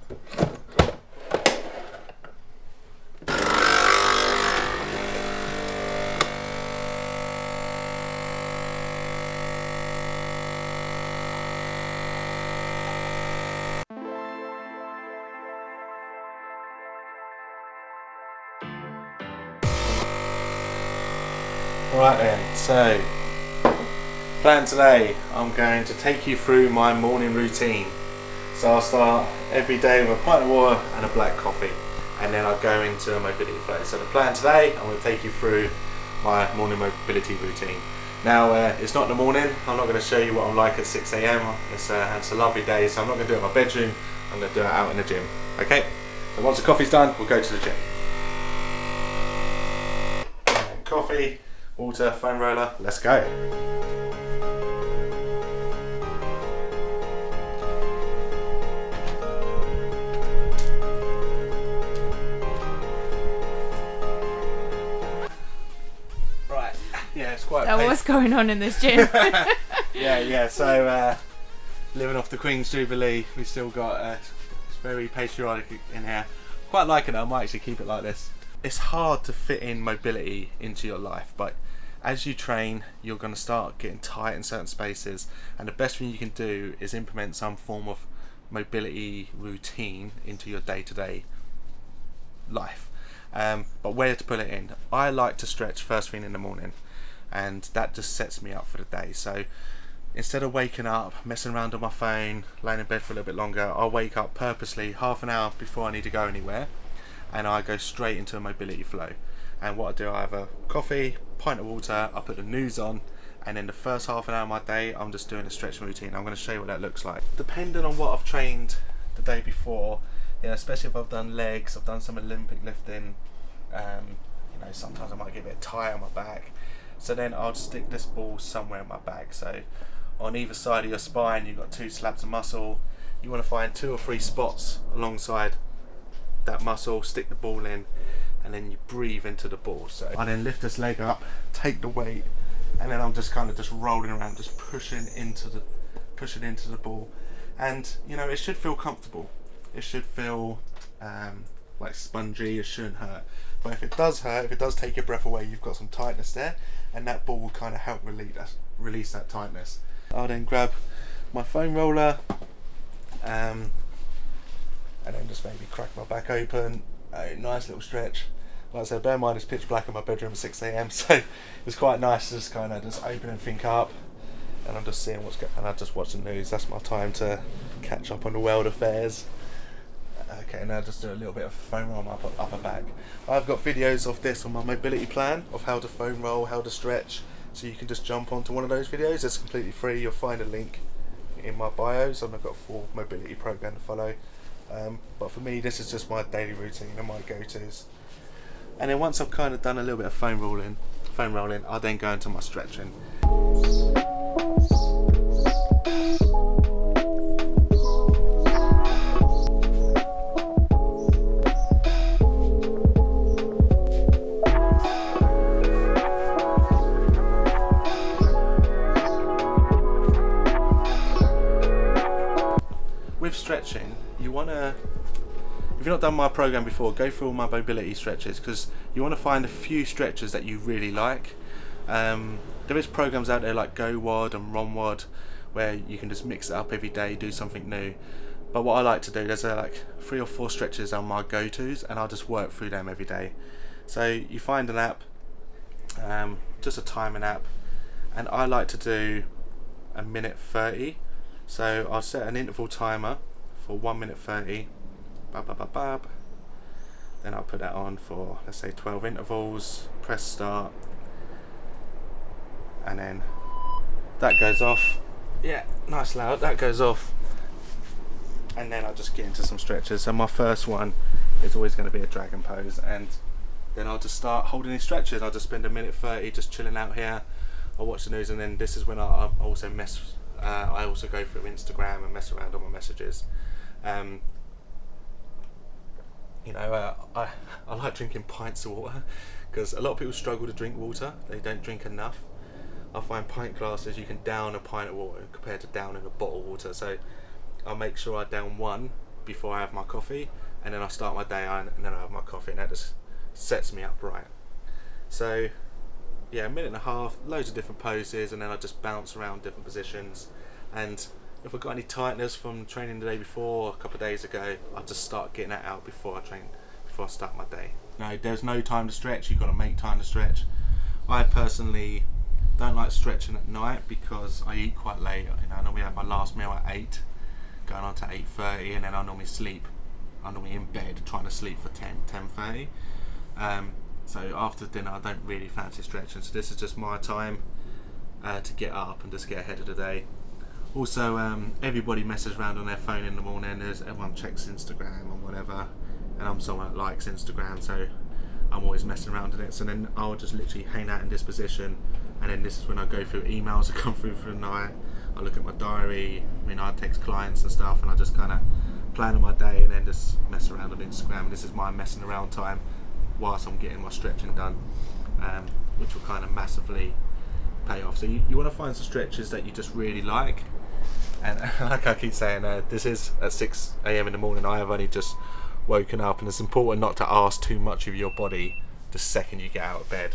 Right then, so plan today, I'm going to take you through my morning routine. So I'll start every day with a pint of water and a black coffee, and then I'll go into a mobility flow. So the plan today, I'm going to take you through my morning mobility routine. Now it's not in the morning, I'm not going to show you what I'm like at 6 a.m. It's a lovely day, so I'm not going to do it in my bedroom, I'm going to do it out in the gym. Okay, so once the coffee's done, we'll go to the gym. Coffee, water, foam roller, let's go. Right, yeah, it's quite So what's going on in this gym? yeah, so living off the Queen's Jubilee, we still got it's very patriotic in here. Quite like it, I might actually keep it like this. It's hard to fit in mobility into your life, but as you train, you're going to start getting tight in certain spaces, and the best thing you can do is implement some form of mobility routine into your day-to-day life. But where to put it in? I like to stretch first thing in the morning, and that just sets me up for the day. So instead of waking up, messing around on my phone, laying in bed for a little bit longer, I'll wake up purposely half an hour before I need to go anywhere, and I go straight into a mobility flow. And what I do, I have a coffee, pint of water, I put the news on, and then the first half an hour of my day, I'm just doing a stretching routine. I'm going to show you what that looks like. Depending on what I've trained the day before, you know, especially if I've done legs, I've done some Olympic lifting, you know, sometimes I might get a bit tight on my back. So then I'll stick this ball somewhere in my back. So on either side of your spine, you've got 2 slabs of muscle. You want to find 2 or 3 spots alongside that muscle, stick the ball in, and then you breathe into the ball. So I then lift this leg up, take the weight, and then I'm just kind of just rolling around, just pushing into the ball. And you know, it should feel comfortable. It should feel like spongy. It shouldn't hurt. But if it does hurt, if it does take your breath away, you've got some tightness there, and that ball will kind of help release that tightness. I'll then grab my foam roller, and then just maybe crack my back open. A nice little stretch. Like I said, bear in mind it's pitch black in my bedroom at 6 a.m, so it's quite nice to just kind of just open and think up, and I'm just seeing what's going on, and I just watch the news. That's my time to catch up on the world affairs. Okay, now just do a little bit of foam roll on my upper back. I've got videos of this on my mobility plan of how to foam roll, how to stretch, so you can just jump onto one of those videos. It's completely free. You'll find a link in my bio, so I've got a full mobility program to follow. But for me, this is just my daily routine and my go-tos. And then once I've kind of done a little bit of foam rolling, I'll then go into my stretching. With stretching, you want to, if you've not done my program before, go through all my mobility stretches, because you want to find a few stretches that you really like. There is programs out there like Go Wad and Ron Wad where you can just mix it up every day, do something new. But what I like to do, there's like 3 or 4 stretches on my go-tos, and I'll just work through them every day. So you find an app, just a timing app, and I like to do a minute 30. So I'll set an interval timer for 1 minute 30. Then I'll put that on for, let's say, 12 intervals, press start, and then that goes off. Yeah, nice loud, that goes off. And then I'll just get into some stretches. So my first one is always going to be a dragon pose, and then I'll just start holding these stretches. I'll just spend a minute 30 just chilling out here. I'll watch the news, and then this is when I also I also go through Instagram and mess around on my messages. You know, I like drinking pints of water, because a lot of people struggle to drink water. They don't drink enough. I find pint glasses, you can down a pint of water compared to downing a bottle of water. So I'll make sure I down 1 before I have my coffee, and then I start my day on, and then I have my coffee, and that just sets me up right. So yeah, a minute and a half, loads of different poses, and then I just bounce around different positions. And if I've got any tightness from training the day before, a couple of days ago, I'll just start getting that out before I start my day. No, there's no time to stretch, you've got to make time to stretch. I personally don't like stretching at night because I eat quite late. I normally have my last meal at 8, going on to 8:30, and then I normally sleep. I'm normally in bed trying to sleep for 10:30. So after dinner I don't really fancy stretching, so this is just my time to get up and just get ahead of the day. Also, everybody messes around on their phone in the morning. Everyone checks Instagram or whatever, and I'm someone that likes Instagram, so I'm always messing around in it. So then I'll just literally hang out in this position, and then this is when I go through emails that come through for the night. I look at my diary, I text clients and stuff, and I just kind of plan on my day and then just mess around on Instagram. And this is my messing around time whilst I'm getting my stretching done, which will kind of massively pay off. So you want to find some stretches that you just really like. And like I keep saying, this is at 6 AM in the morning. I have only just woken up, and it's important not to ask too much of your body the second you get out of bed.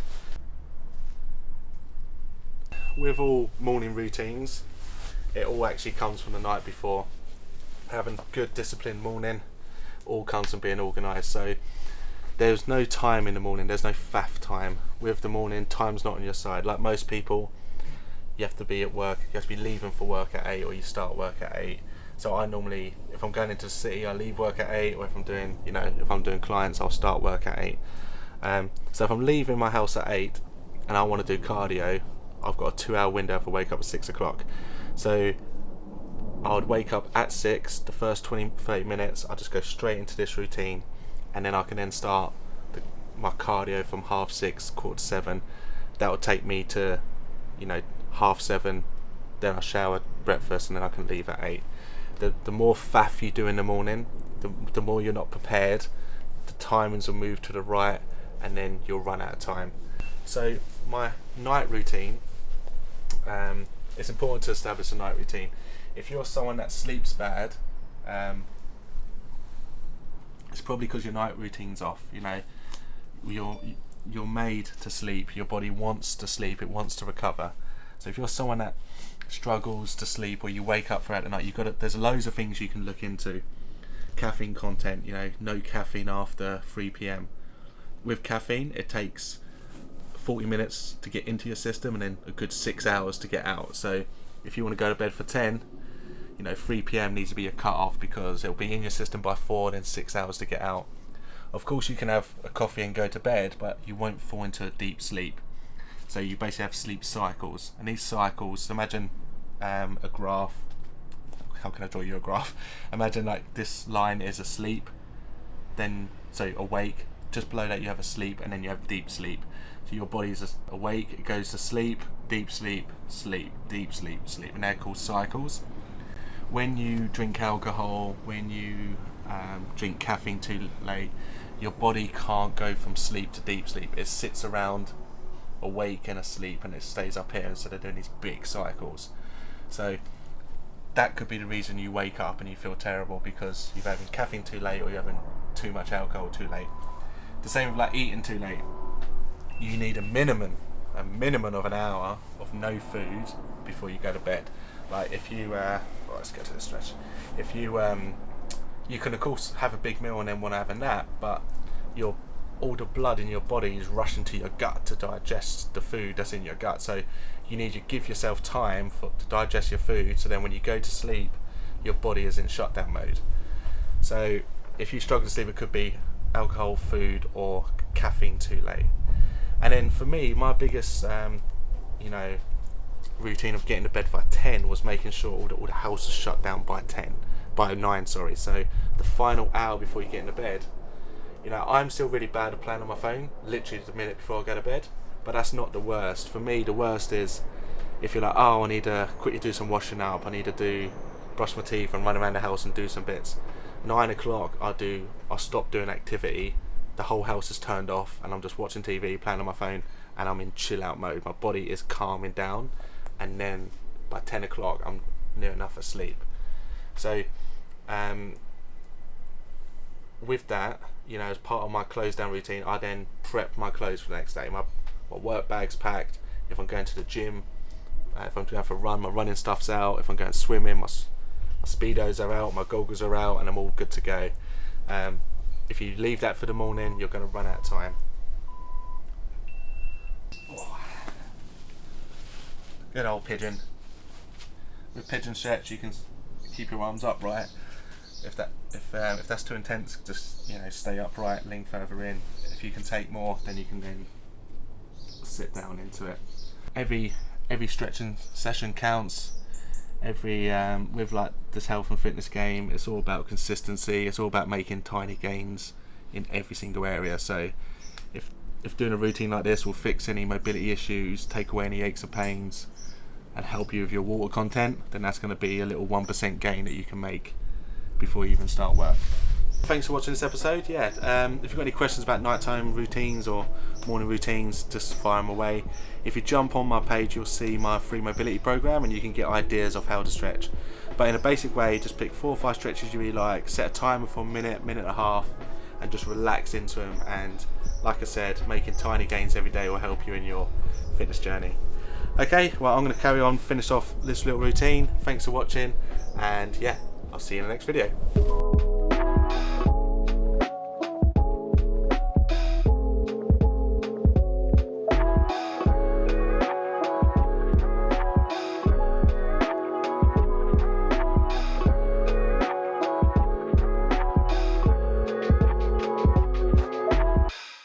With all morning routines, it all actually comes from the night before. Having a good disciplined morning all comes from being organised. So there's no time in the morning, there's no faff time. With the morning, time's not on your side. Like most people, you have to be at work, you have to be leaving for work at 8, or you start work at 8. So I normally, if I'm going into the city, I leave work at 8, or if I'm doing clients, I'll start work at 8. So if I'm leaving my house at 8 and I want to do cardio, I've got a 2-hour window if I wake up at 6 o'clock. So I would wake up at 6, the first 20-30 minutes, I'll just go straight into this routine, and then I can then start my cardio from 6:30, 6:45. That will take me to 7:30, then I shower, breakfast, and then I can leave at 8. The more faff you do in the morning, the more you're not prepared, the timings will move to the right, and then you'll run out of time. So my night routine, it's important to establish a night routine. If you're someone that sleeps bad, it's probably because your night routine's off. You're made to sleep. Your body wants to sleep. It wants to recover. So if you're someone that struggles to sleep, or you wake up throughout the night, there's loads of things you can look into. Caffeine content, no caffeine after 3 PM. With caffeine, it takes 40 minutes to get into your system, and then a good 6 hours to get out. So if you want to go to bed for 10, 3 PM needs to be a cut off, because it'll be in your system by 4, then 6 hours to get out. Of course you can have a coffee and go to bed, but you won't fall into a deep sleep. So you basically have sleep cycles, and these cycles, imagine a graph. How can I draw you a graph? Imagine like this line is asleep, so awake, just below that you have a sleep, and then you have deep sleep. So your body is awake, it goes to sleep, deep sleep, sleep, deep sleep, sleep, and they're called cycles. When you drink alcohol, when you drink caffeine too late, your body can't go from sleep to deep sleep. It sits around awake and asleep, and it stays up here instead of doing these big cycles. So that could be the reason you wake up and you feel terrible, because you've having caffeine too late, or you're having too much alcohol too late. The same with like eating too late. You need a minimum of an hour of no food before you go to bed. Like if you let's get to the stretch. If you you can of course have a big meal and then want to have a nap, but all the blood in your body is rushing to your gut to digest the food that's in your gut. So you need to give yourself time to digest your food, so then when you go to sleep, your body is in shutdown mode. So if you struggle to sleep, it could be alcohol, food, or caffeine too late. And then for me, my biggest routine of getting to bed by 10 was making sure all the house is shut down by 9. So the final hour before you get into bed, I'm still really bad at playing on my phone, literally the minute before I go to bed, but that's not the worst. For me, the worst is if you're like, I need to quickly do some washing up, I need to brush my teeth and run around the house and do some bits. 9 o'clock, I'll stop doing activity, the whole house is turned off, and I'm just watching TV, playing on my phone, and I'm in chill out mode. My body is calming down, and then by 10 o'clock, I'm near enough asleep. So with that, you know, as part of my close down routine, I then prep my clothes for the next day. My work bag's packed. If I'm going to the gym, if I'm going for a run, my running stuff's out. If I'm going swimming, my speedos are out, my goggles are out, and I'm all good to go. If you leave that for the morning, you're going to run out of time. Oh. Good old pigeon. With pigeon stretch, you can keep your arms upright. If that's too intense, just, you know, stay upright, lean further in. If you can take more, then you can then sit down into it. Every stretching session counts. With like this health and fitness game, it's all about consistency. It's all about making tiny gains in every single area. So if doing a routine like this will fix any mobility issues, take away any aches and pains, and help you with your water content, then that's going to be a little 1% gain that you can make before you even start work. Thanks for watching this episode. If you've got any questions about nighttime routines or morning routines, just fire them away. If you jump on my page, you'll see my free mobility program, and you can get ideas of how to stretch. But in a basic way, just pick 4 or 5 stretches you really like, set a timer for a minute and a half, and just relax into them. And like I said, making tiny gains every day will help you in your fitness journey. Okay, well, I'm going to carry on, finish off this little routine. Thanks for watching, and yeah, I'll see you in the next video.